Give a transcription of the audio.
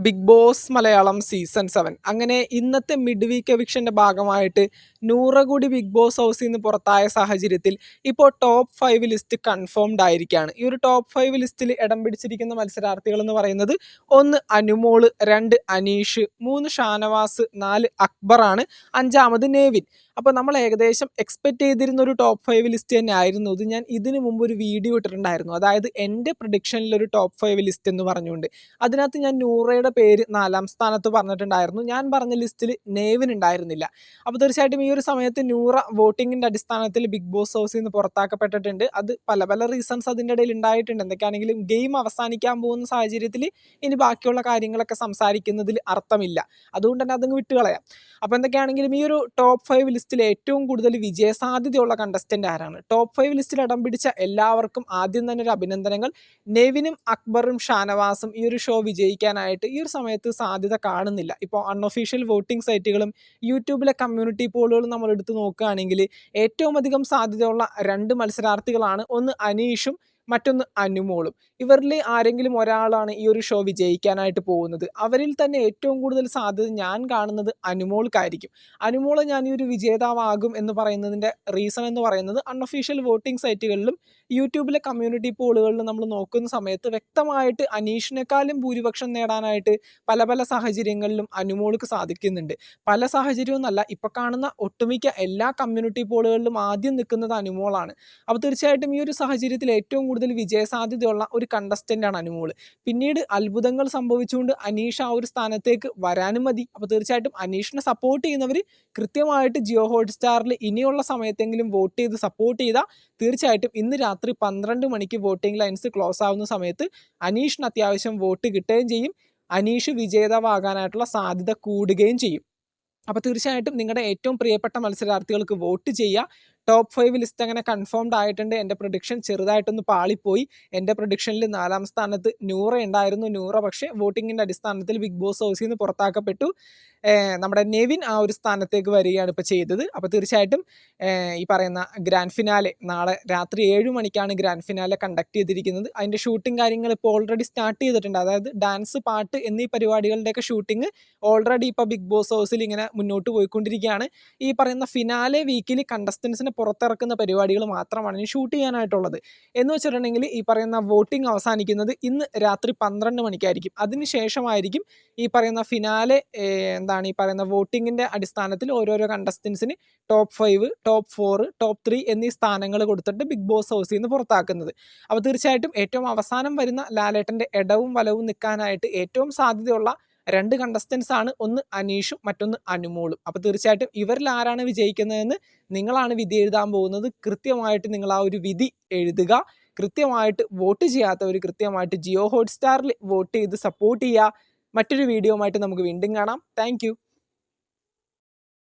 Big boss Malayalam season 7 അങ്ങനെ ഇന്നത്തെ mid week എവിക്ഷന്റെ ഭാഗമായിട്ട് നൂറ കൂടി ബിഗ് ബോസ് ഹൗസിൽ നിന്ന് പുറത്തായ സാഹചര്യത്തിൽ ഇപ്പോൾ ടോപ്പ് 5 ലിസ്റ്റ് കൺഫേംഡ് ആയിരിക്കുകയാണ്. ഈ ഒരു ടോപ്പ് 5 ലിസ്റ്റിൽ ഇടം പിടിച്ചിരിക്കുന്ന മത്സരാർത്ഥികൾ എന്ന് പറയുന്നത് 1 അനുമോള്, 2 അനീഷ്, 3 ഷാനവാസ്, 4 അക്ബറാണ്, 5ാമത് നെവിൻ. അപ്പോൾ നമ്മൾ ഏകദേശം എക്സ്പെക്ട് ചെയ്തിരുന്ന ഒരു ടോപ്പ് 5 ലിസ്റ്റ് തന്നെ ആയിരുന്നു ഇത്. ഞാൻ ഇതിനു മുമ്പ് ഒരു വീഡിയോ ഇട്ടിട്ടുണ്ടായിരുന്നു, അതായത് എൻ്റെ പ്രഡിക്ഷനിൽ ഒരു ടോപ്പ് 5 ലിസ്റ്റ് എന്ന് പറഞ്ഞുകൊണ്ട്. അതിനകത്ത് ഞാൻ നൂറയുടെ പേര് 4ാം സ്ഥാനത്ത് പറഞ്ഞിട്ടുണ്ടായിരുന്നു. ഞാൻ പറഞ്ഞ ലിസ്റ്റിൽ നെവിൻ ഉണ്ടായിരുന്നില്ല. അപ്പോൾ തീർച്ചയായിട്ടും ഈ ഒരു സമയത്ത് നൂറ വോട്ടിങ്ങിൻ്റെ അടിസ്ഥാനത്തിൽ ബിഗ് ബോസ് ഹൗസിൽ നിന്ന് പുറത്താക്കപ്പെട്ടിട്ടുണ്ട്. അത് പല പല റീസൺസ് അതിൻ്റെ ഇടയിൽ ഉണ്ടായിട്ടുണ്ട്. എന്തൊക്കെയാണെങ്കിലും ഗെയിം അവസാനിക്കാൻ പോകുന്ന സാഹചര്യത്തിൽ ഇനി ബാക്കിയുള്ള കാര്യങ്ങളൊക്കെ സംസാരിക്കുന്നതിൽ അർത്ഥമില്ല. അതുകൊണ്ട് തന്നെ അതങ്ങ് വിട്ടുകളയാം. അപ്പോൾ എന്തൊക്കെയാണെങ്കിലും ഈ ഒരു ടോപ്പ് 5 ലിസ്റ്റിൽ ഏറ്റവും കൂടുതൽ വിജയസാധ്യതയുള്ള കണ്ടസ്റ്റന്റ് ആരാണ്? ടോപ്പ് 5 ലിസ്റ്റിൽ ഇടം പിടിച്ച എല്ലാവർക്കും ആദ്യം തന്നെ ഒരു അഭിനന്ദനങ്ങൾ. നെവിനും അക്ബറും ഷാനവാസും ഈ ഒരു ഷോ വിജയിക്കാനായിട്ട് ഈ ഒരു സമയത്ത് സാധ്യത കാണുന്നില്ല. ഇപ്പോൾ അൺഒഫീഷ്യൽ വോട്ടിംഗ് സൈറ്റുകളും യൂട്യൂബിലെ കമ്മ്യൂണിറ്റി പോളുകളും നമ്മൾ എടുത്ത് നോക്കുകയാണെങ്കിൽ ഏറ്റവും അധികം സാധ്യതയുള്ള 2 മത്സരാർത്ഥികളാണ്. ഒന്ന് അനീഷും മറ്റൊന്ന് അനുമോളും. ഇവരിൽ ആരെങ്കിലും ഒരാളാണ് ഈ ഒരു ഷോ വിജയിക്കാനായിട്ട് പോകുന്നത്. അവരിൽ തന്നെ ഏറ്റവും കൂടുതൽ സാധ്യത ഞാൻ കാണുന്നത് അനുമോൾക്കായിരിക്കും. അനുമോള് ഞാൻ ഈ ഒരു വിജേതാവാകും എന്ന് പറയുന്നതിൻ്റെ റീസൺ എന്ന് പറയുന്നത് അൺഒഫീഷ്യൽ വോട്ടിംഗ് സൈറ്റുകളിലും യൂട്യൂബിലെ കമ്മ്യൂണിറ്റി പോളുകളിലും നമ്മൾ നോക്കുന്ന സമയത്ത് വ്യക്തമായിട്ട് അനീഷിനേക്കാളും ഭൂരിപക്ഷം നേടാനായിട്ട് പല പല സാഹചര്യങ്ങളിലും അനുമോൾക്ക് സാധിക്കുന്നുണ്ട്. പല സാഹചര്യവും എന്നല്ല, ഇപ്പോൾ കാണുന്ന ഒട്ടുമിക്ക എല്ലാ കമ്മ്യൂണിറ്റി പോളുകളിലും ആദ്യം നിൽക്കുന്നത് അനുമോളാണ്. അപ്പോൾ തീർച്ചയായിട്ടും ഈ ഒരു സാഹചര്യത്തിൽ ഏറ്റവും കൂടുതൽ വിജയസാധ്യതയുള്ള ഒരു കണ്ടസ്റ്റൻ്റാണ് അനുമോൾ. പിന്നീട് അത്ഭുതങ്ങൾ സംഭവിച്ചുകൊണ്ട് അനീഷ് ആ ഒരു സ്ഥാനത്തേക്ക് വരാനും മതി. അപ്പോൾ തീർച്ചയായിട്ടും അനീഷിനെ സപ്പോർട്ട് ചെയ്യുന്നവർ കൃത്യമായിട്ട് ജിയോ ഹോട്ട്സ്റ്റാറിൽ ഇനിയുള്ള സമയത്തെങ്കിലും വോട്ട് ചെയ്ത് സപ്പോർട്ട് ചെയ്താൽ തീർച്ചയായിട്ടും ഇന്ന് രാത്രി 12 മണിക്ക് വോട്ടിംഗ് ലൈൻസ് ക്ലോസ് ആവുന്ന സമയത്ത് അനീഷിന് അത്യാവശ്യം വോട്ട് കിട്ടുകയും ചെയ്യും. അനീഷ് വിജേതാവാകാനായിട്ടുള്ള സാധ്യത കൂടുകയും ചെയ്യും. അപ്പോൾ തീർച്ചയായിട്ടും നിങ്ങളുടെ ഏറ്റവും പ്രിയപ്പെട്ട മത്സരാർത്ഥികൾക്ക് വോട്ട് ചെയ്യുക. ടോപ്പ് 5 ലിസ്റ്റ് അങ്ങനെ കൺഫേംഡ് ആയിട്ടുണ്ട്. എൻ്റെ പ്രൊഡിക്ഷൻ ചെറുതായിട്ടൊന്ന് പാളിപ്പോയി. എൻ്റെ പ്രൊഡിക്ഷനിൽ 4ാം സ്ഥാനത്ത് നൂറ ഉണ്ടായിരുന്നു. നൂറ പക്ഷേ വോട്ടിങ്ങിൻ്റെ അടിസ്ഥാനത്തിൽ ബിഗ് ബോസ് ഹൗസിൽ നിന്ന് പുറത്താക്കപ്പെട്ടു. നമ്മുടെ നെവിൻ ആ ഒരു സ്ഥാനത്തേക്ക് വരികയാണ് ഇപ്പോൾ ചെയ്തത്. അപ്പോൾ തീർച്ചയായിട്ടും ഈ പറയുന്ന ഗ്രാൻഡ് ഫിനാലെ നാളെ രാത്രി 7 മണിക്കാണ് ഗ്രാൻഡ് ഫിനാലെ കണ്ടക്ട് ചെയ്തിരിക്കുന്നത്. അതിൻ്റെ ഷൂട്ടിംഗ് കാര്യങ്ങൾ ഇപ്പോൾ ഓൾറെഡി സ്റ്റാർട്ട് ചെയ്തിട്ടുണ്ട്. അതായത് ഡാൻസ്, പാട്ട് എന്നീ പരിപാടികളുടെയൊക്കെ ഷൂട്ടിംഗ് ഓൾറെഡി ഇപ്പോൾ ബിഗ് ബോസ് ഹൗസിൽ ഇങ്ങനെ മുന്നോട്ട് പോയിക്കൊണ്ടിരിക്കുകയാണ്. ഈ പറയുന്ന ഫിനാലെ വീക്കിൽ കണ്ടസ്റ്റൻസിനെ പുറത്തിറക്കുന്ന പരിപാടികൾ മാത്രമാണ് ഇനി ഷൂട്ട് ചെയ്യാനായിട്ടുള്ളത്. എന്ന് വെച്ചിട്ടുണ്ടെങ്കിൽ ഈ പറയുന്ന വോട്ടിംഗ് അവസാനിക്കുന്നത് ഇന്ന് രാത്രി 12 മണിക്കായിരിക്കും. അതിനുശേഷമായിരിക്കും ഈ പറയുന്ന ഫിനാലെ ഈ പറയുന്ന വോട്ടിങ്ങിൻ്റെ അടിസ്ഥാനത്തിൽ ഓരോരോ കണ്ടസ്റ്റൻസിന് ടോപ്പ് 5, ടോപ്പ് 4, ടോപ്പ് 3 എന്നീ സ്ഥാനങ്ങൾ കൊടുത്തിട്ട് ബിഗ് ബോസ് ഹൗസിൽ നിന്ന് പുറത്താക്കുന്നത്. അപ്പോൾ തീർച്ചയായിട്ടും ഏറ്റവും അവസാനം വരുന്ന ലാലേട്ടൻ്റെ ഇടവും വലവും നിൽക്കാനായിട്ട് ഏറ്റവും സാധ്യതയുള്ള 2 കണ്ടസ്റ്റൻസ് ആണ്. ഒന്ന് അനീഷും മറ്റൊന്ന് അനുമോളും. അപ്പോൾ തീർച്ചയായിട്ടും ഇവരിൽ ആരാണ് വിജയിക്കുന്നതെന്ന് നിങ്ങളാണ് വിധി എഴുതാൻ പോകുന്നത്. കൃത്യമായിട്ട് നിങ്ങൾ ആ ഒരു വിധി എഴുതുക. കൃത്യമായിട്ട് വോട്ട് ചെയ്യാത്തവർ കൃത്യമായിട്ട് ജിയോ ഹോട്ട്സ്റ്റാറിൽ വോട്ട് ചെയ്ത് സപ്പോർട്ട് ചെയ്യുക. മറ്റൊരു വീഡിയോ ആയിട്ട് നമുക്ക് വീണ്ടും കാണാം. താങ്ക്